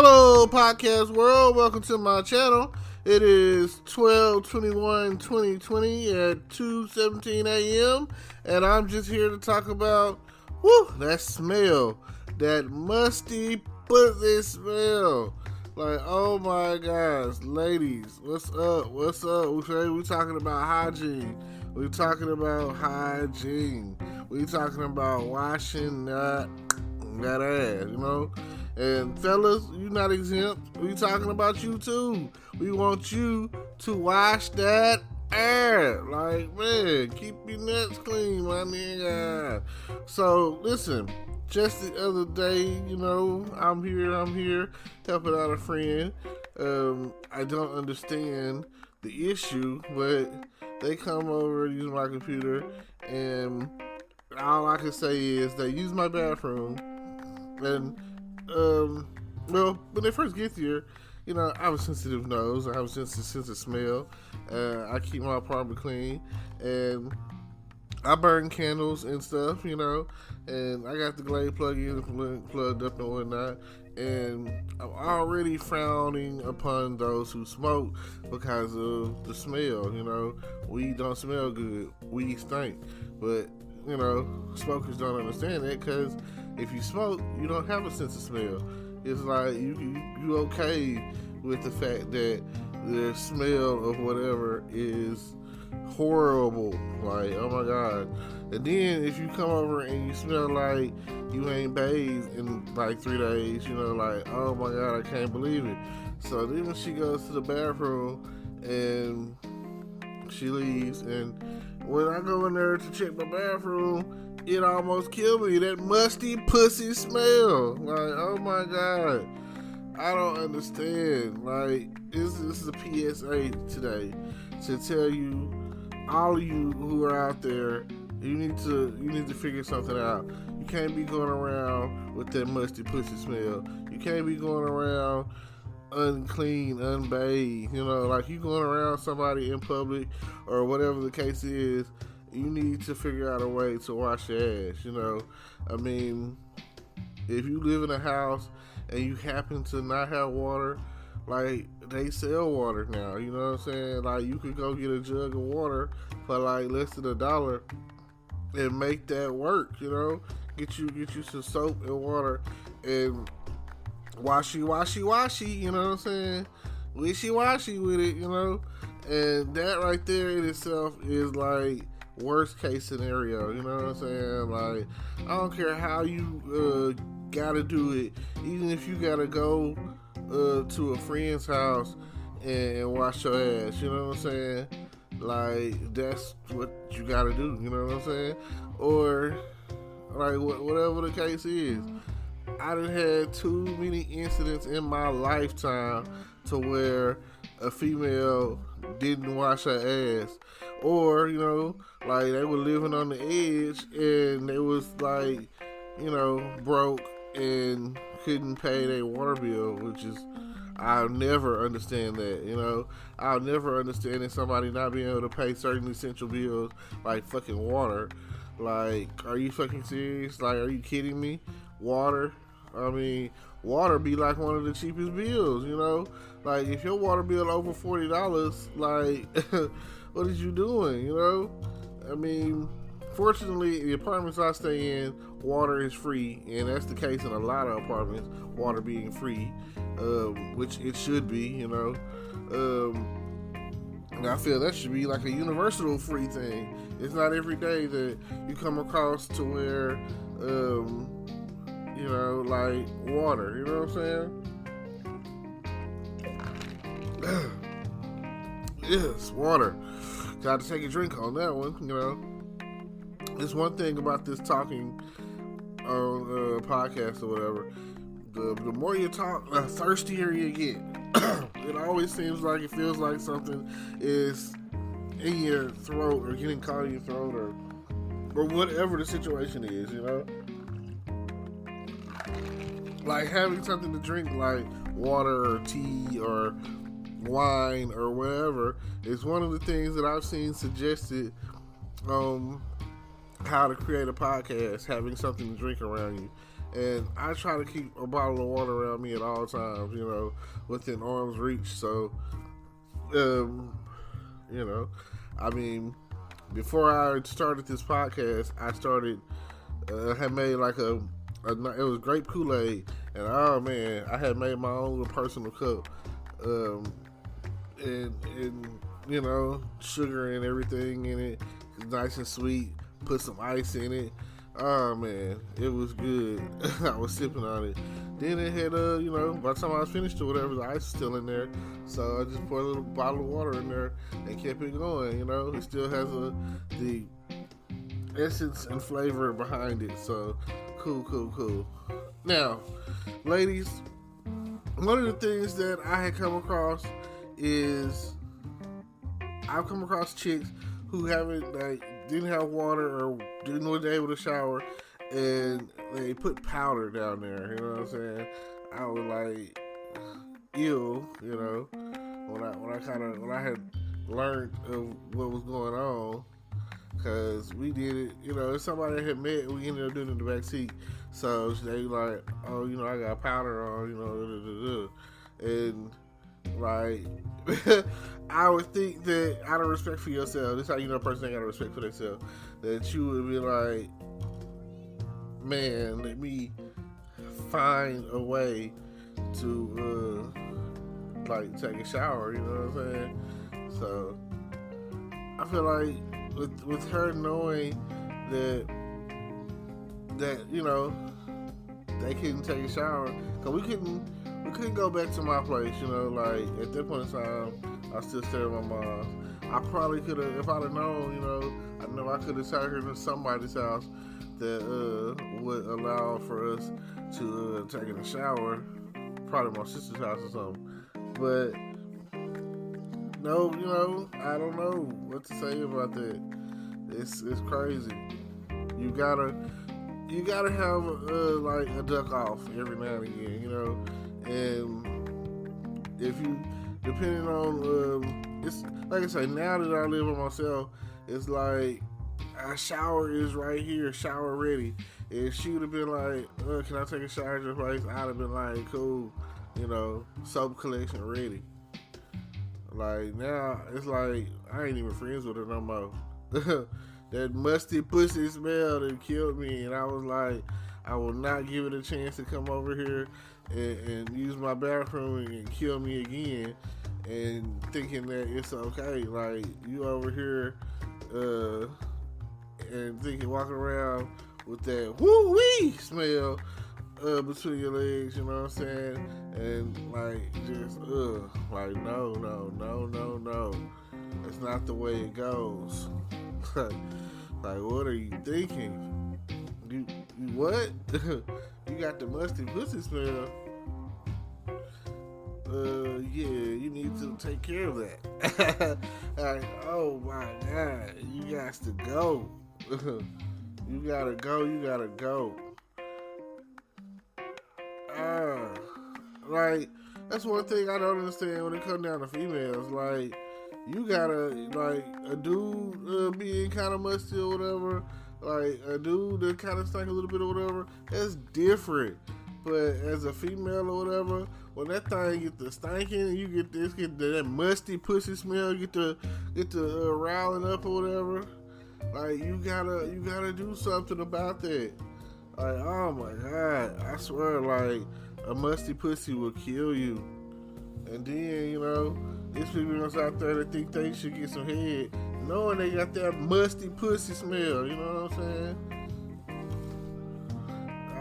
Hello, podcast world. Welcome to my channel. It is 12/21/2020 at 2:17 a.m. and I'm just here to talk about that smell, that musty pussy smell. Like, oh my gosh, ladies, what's up? What's up? We talking about hygiene. We talking about hygiene. We talking about washing that ass, you know. And fellas, you not exempt. We talking about you too. We want you to wash that ass. Like, man, keep your nuts clean, my nigga. So, listen, just the other day, you know, I'm here helping out a friend. I don't understand the issue, but they come over, use my computer, and all I can say is they use my bathroom. And well, when they first get here, you know, I have a sensitive nose. I have a sense of smell. I keep my apartment clean, and I burn candles and stuff, you know. And I got the Glade plug-in plugged up and whatnot. And I'm already frowning upon those who smoke because of the smell. You know, weed don't smell good. Weed stink, but you know, smokers don't understand that because if you smoke, you don't have a sense of smell. It's like you okay with the fact that the smell of whatever is horrible. Like, oh my God. And then if you come over and you smell like you ain't bathed in like 3 days, you know, like, oh my God, I can't believe it. So then when she goes to the bathroom and she leaves, and when I go in there to check my bathroom, it almost killed me. That musty pussy smell. Like, oh my God. I don't understand. Like, this is a PSA today to tell you, all of you who are out there, you need to figure something out. You can't be going around with that musty pussy smell. You can't be going around unclean, unbathed. You know, like you going around somebody in public or whatever the case is. You need to figure out a way to wash your ass, you know. I mean, if you live in a house and you happen to not have water, like, they sell water now, you know what I'm saying? Like, you could go get a jug of water for like less than $1 and make that work, you know. Get you some soap and water and washy, you know what I'm saying? Wishy-washy with it, you know. And that right there in itself is like worst case scenario, you know what I'm saying? Like, I don't care how you gotta do it, even if you gotta go to a friend's house and wash your ass, you know what I'm saying? Like, that's what you gotta do, you know what I'm saying? Or like whatever the case is. I done had too many incidents in my lifetime to where a female didn't wash her ass, or, you know, like they were living on the edge and they was like, you know, broke and couldn't pay their water bill, which is, I'll never understand that, you know. I'll never understand that somebody not being able to pay certain essential bills like fucking water. Like, are you fucking serious? Like, are you kidding me? Water? I mean, water be like one of the cheapest bills, you know. Like, if your water bill over $40, like, what is you doing, you know? I mean, fortunately, the apartments I stay in, water is free, and that's the case in a lot of apartments, water being free, which it should be, you know. And I feel that should be like a universal free thing. It's not every day that you come across to where, you know, like water, you know what I'm saying? Yes, water. Got to take a drink on that one, you know. There's one thing about this talking on a podcast or whatever. The more you talk, the thirstier you get. It always seems like it feels like something is in your throat or getting caught in your throat or whatever the situation is, you know. Like having something to drink like water or tea or wine or whatever is one of the things that I've seen suggested how to create a podcast, having something to drink around you. and I try to keep a bottle of water around me at all times, within arm's reach. So, you know, I mean, before I started this podcast, had made like it was grape Kool-Aid, and oh man, I had made my own little personal cup, and sugar and everything in it, nice and sweet. Put some ice in it. Oh man, it was good. I was sipping on it. Then it had by the time I was finished or whatever, the ice was still in there. So I just poured a little bottle of water in there and kept it going. It still has the essence and flavor behind it. So cool. Now, ladies, one of the things that I had come across is I've come across chicks who didn't have water or didn't know they able to shower, and they put powder down there. You know what I'm saying? I was like, ew. When I had learned of what was going on, because we did it. If somebody had met, we ended up doing it in the back seat. So they like, oh, I got powder on, and like. I would think that out of respect for yourself, this is how you know a person ain't got respect for themselves, that you would be like, man, let me find a way to take a shower, you know what I'm saying? So I feel like with her knowing that they couldn't take a shower, because we couldn't go back to my place, at that point in time, I still stayed at my mom's. I probably could have, if I'd have known, I know I could have taken her to somebody's house that would allow for us to take in a shower, probably my sister's house or something. But no, I don't know what to say about that. It's crazy. You gotta have a duck off every now and again, and if you, depending on, it's like I say, now that I live with myself, it's like a shower is right here, shower ready. If she would have been like, can I take a shower at your place? I'd have been like, cool, soap collection ready. Like now, it's like I ain't even friends with her no more. That musty pussy smell that killed me, and I was like, I will not give it a chance to come over here and use my bathroom and kill me again, and thinking that it's okay. Like, you over here and walking around with that woo-wee smell between your legs, you know what I'm saying? And just like no. That's not the way it goes. Like, what are you thinking? You what? You got the musty pussy smell. Yeah, you need to take care of that. Like, oh my God, you got to go. You gotta go. Like, that's one thing I don't understand when it comes down to females. Like, you gotta, like, a dude being kind of musty or whatever, like, a dude that kind of stink a little bit or whatever, that's different. But as a female or whatever, when that thing get to stinking, you get that musty pussy smell, get to riling up or whatever, like, you gotta do something about that. Like, oh my God, I swear, like, a musty pussy will kill you. And then, these people out there that think they should get some head, knowing they got that musty pussy smell, you know what I'm saying?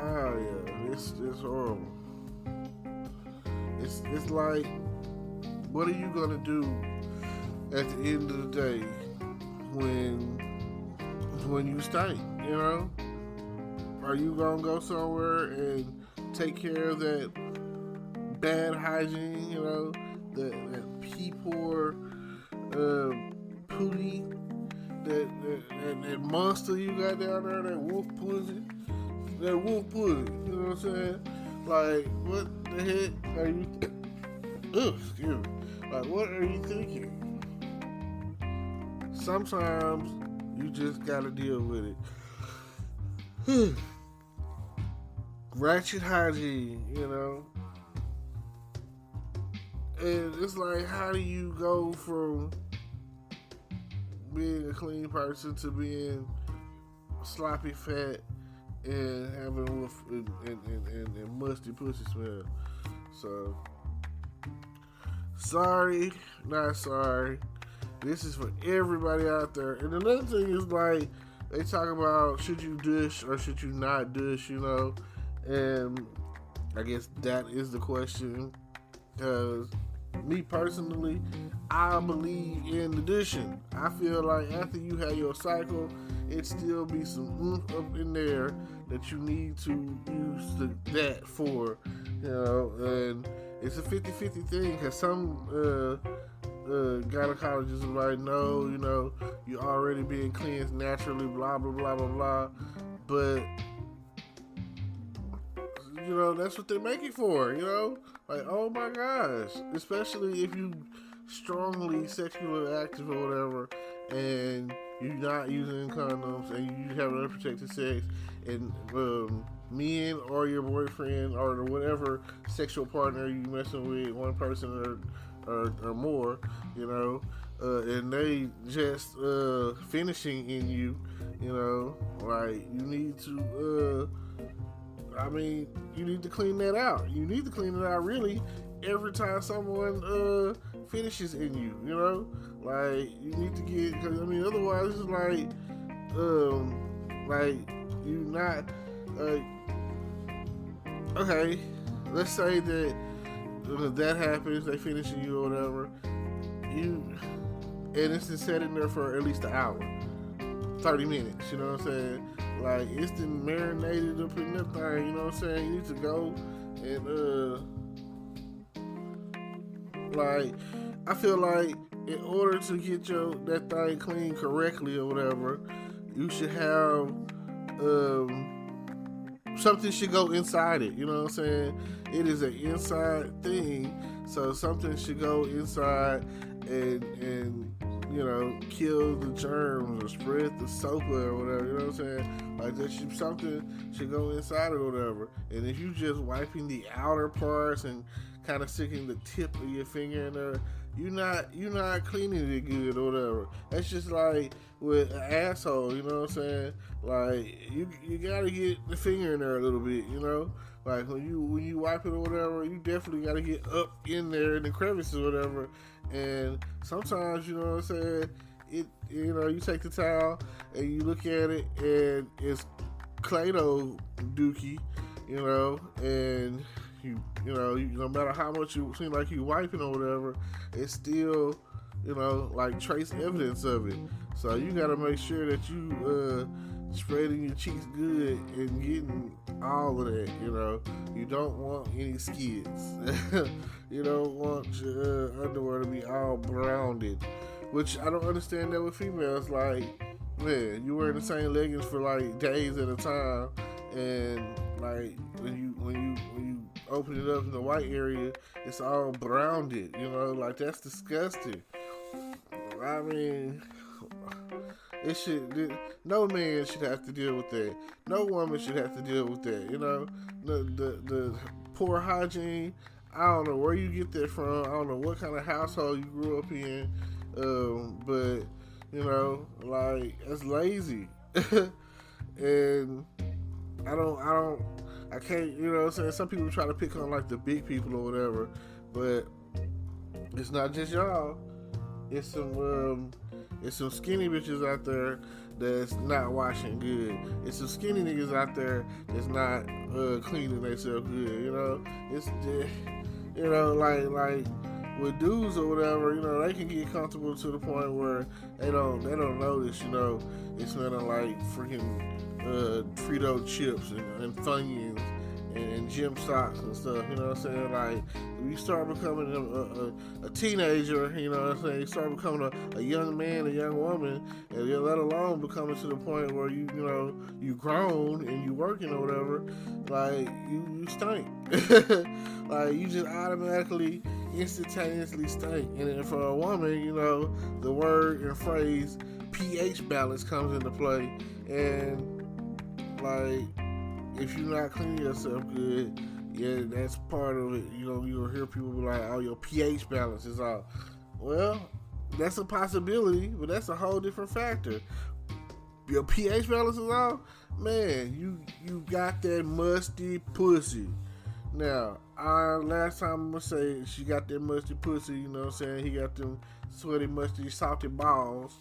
Oh yeah, it's horrible. It's like, what are you gonna do at the end of the day when you stink, Are you gonna go somewhere and take care of that bad hygiene, that pee-poor pootie, that monster you got down there, that wolf pussy, you know what I'm saying? Like, what the heck are you excuse me. Like, what are you thinking? Sometimes you just gotta deal with it. ratchet hygiene, and it's like, how do you go from being a clean person to being sloppy fat and having and musty pussy smell? So, sorry, not sorry. This is for everybody out there. And another thing is, like, they talk about, should you douche or should you not douche, And I guess that is the question. Because me personally, I believe in the douching. I feel like after you have your cycle, it still be some oomph up in there that you need to use that for, and it's a 50-50 thing, because some gynecologists are like, no, you're already being cleansed naturally, blah, blah, blah, blah, blah, but, that's what they're making for, like, oh my gosh, especially if you strongly sexually active or whatever, and you're not using condoms, and you have unprotected sex, and men or your boyfriend or whatever sexual partner you messing with, one person or more, and they just finishing in you, like, you need to, you need to clean that out. You need to clean it out, really, every time someone finishes in you, like, you need to get, because, otherwise it's like, you not, okay, let's say that that happens, they finish in you or whatever, and it's been sitting there for at least an hour, 30 minutes, you know what I'm saying? Like, it's been marinated up in that thing, you know what I'm saying? You need to go and, like, I feel like in order to get that thing clean correctly or whatever, you should have, something should go inside it, you know what I'm saying? It is an inside thing, so something should go inside and kill the germs or spread the SOPA or whatever, you know what I'm saying? Like, something should go inside or whatever. And if you just wiping the outer parts and kind of sticking the tip of your finger in there, you're not cleaning it good or whatever. That's just like with an asshole, you know what I'm saying? Like, you gotta get the finger in there a little bit, Like, when you wipe it or whatever, you definitely gotta get up in there in the crevices or whatever. And sometimes, you know what I'm saying, you take the towel and you look at it and it's Play-Doh dookie, and no matter how much you seem like you wiping or whatever, it's still, like, trace evidence of it. So you gotta make sure that you spreading your cheeks good and getting all of that, You don't want any skids. You don't want your underwear to be all browned, which I don't understand that with females. Like, man, you wear the same leggings for like days at a time, and like when you open it up in the white area, it's all browned, like, that's disgusting. No man should have to deal with that. No woman should have to deal with that. The poor hygiene. I don't know where you get that from. I don't know what kind of household you grew up in. But like, that's lazy. And I can't, what I'm saying? Some people try to pick on like the big people or whatever, but it's not just y'all. It's some skinny bitches out there that's not washing good. It's some skinny niggas out there that's not cleaning themselves good. It's just, like with dudes or whatever, they can get comfortable to the point where they don't notice, it's smelling like freaking Frito chips and Funyuns and gym socks and stuff, you know what I'm saying? Like, if you start becoming a teenager, you know what I'm saying? You start becoming a young man, a young woman, and let alone becoming to the point where you grown and you working or whatever, like, you stink. Like, you just automatically, instantaneously stink. And then for a woman, the word and phrase pH balance comes into play, and like, if you're not cleaning yourself good, yeah, that's part of it. You'll hear people be like, "Oh, your pH balance is off." Well, that's a possibility, but that's a whole different factor. Your pH balance is off, man. You got that musty pussy. Now, last time I'm gonna say she got that musty pussy. You know what I'm saying? He got them sweaty, musty, salty balls.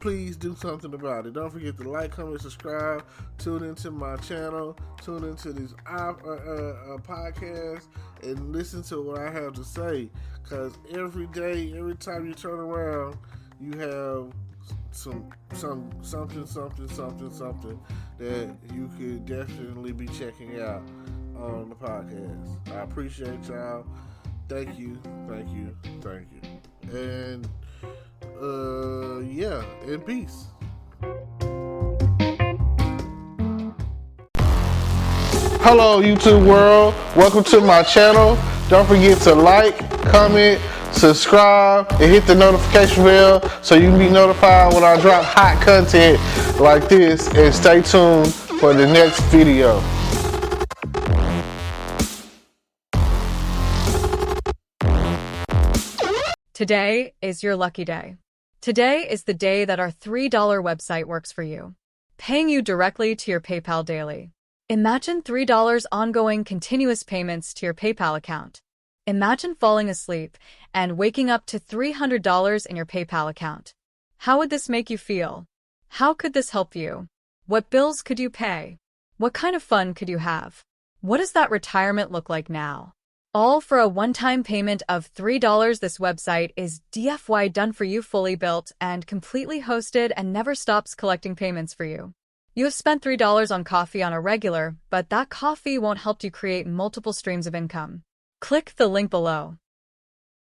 Please do something about it. Don't forget to like, comment, subscribe. Tune into my channel. Tune into these podcasts and listen to what I have to say. Cause every day, every time you turn around, you have something that you could definitely be checking out on the podcast. I appreciate y'all. Thank you. And yeah, in peace. Hello, YouTube world. Welcome to my channel. Don't forget to like, comment, subscribe, and hit the notification bell so you can be notified when I drop hot content like this. And stay tuned for the next video. Today is your lucky day. Today is the day that our $3 website works for you, paying you directly to your PayPal daily. Imagine $3 ongoing continuous payments to your PayPal account. Imagine falling asleep and waking up to $300 in your PayPal account. How would this make you feel? How could this help you? What bills could you pay? What kind of fun could you have? What does that retirement look like now? All for a one-time payment of $3. This website is DFY done for you, fully built and completely hosted, and never stops collecting payments for you. You have spent $3 on coffee on a regular, but that coffee won't help you create multiple streams of income. Click the link below.